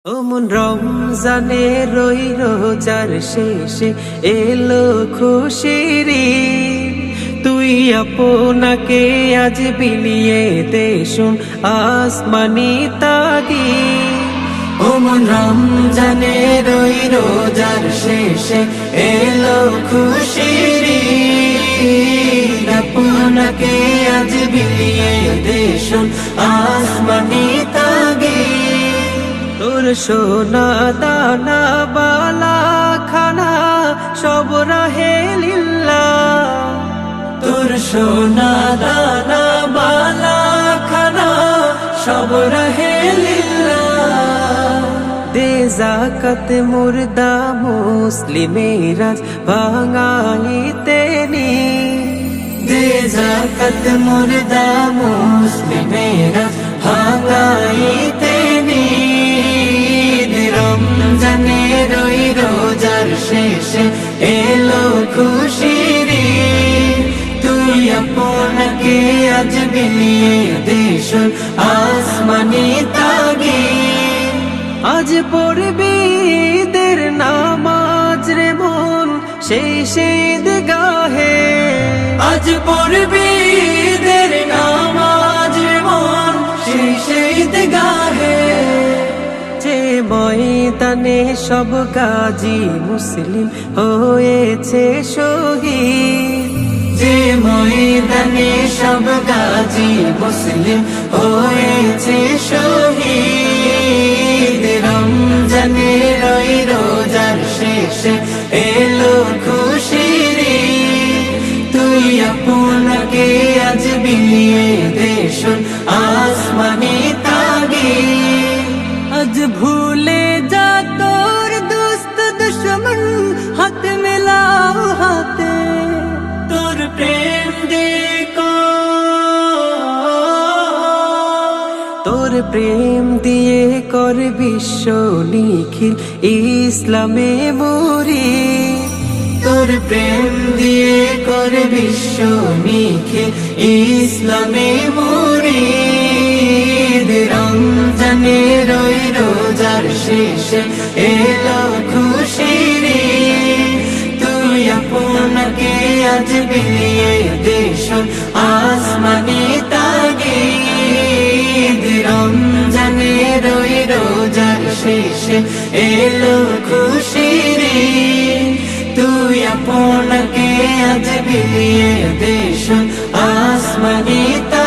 ওমন রমজানে রই রোজার শেষে এলো খুশির ঈদ। তুই আপনাকে আজ বিলিয়ে দে শুন আসমানি তাগীদ। ওমন রমজানে রই রোজার শেষে এলো খুশির ঈদ। আপনাকে আজ বিলিয়ে দে শুন আসমানি তাগীদ। তোর সোনা দানা বালা খানা সব রাহে লিল্লাহ। তোর সোনা দানা বালা খানা সব রাহে লিল্লাহ। দে যাকাত মুর্দা মুসলিমেরা ভাঙাইতে নি। দে যাকাত মুর্দা মুসলিমেরা ভাঙাইতে নি। রমজানে রই রোজার শেষে এলো খুশির ঈদ। তুই আপনাকে আজ বিলিয়ে দে শুন আসমানি তাগীদ। আজ পড়বি ঈদের নামাজ রে মন সেই ঈদগাহে। আজ পড়বি ঈদের নামাজ রে মন সেই ঈদগাহে। যে ময়দানে সব গাজী মুসলিম হয়েছে শহীদ। যে ময়দানে সব গাজী মুসলিম হয়েছে শহীদ। রমজানে রই রোজার শেষে এলো খুশির ঈদ। তুই আপনাকে আজ বিলিয়ে দে শুন আসমানি তাগীদ। আজ ভুলে যা তোর দোস্ত দুশ্মন হাত মেলাও হাতে। তোর প্রেম তোর প্রেম দিয়ে কর বিশ্ব নিখিল ইসলামে মরি। তোর প্রেম দিয়ে কর বিশ্ব নিখিল ইসলামে মরি। রমজানে রই রোজার শেষে এলো খুশির ঈদ। তুই আপনাকে আজ বিলিয়ে দে শুন আসমানি তাগীদ। রমজানে রই রোজার শেষে এলো খুশির ঈদ। তুই আপনাকে আজ বিলিয়ে দে শুন আসমানি তাগীদ।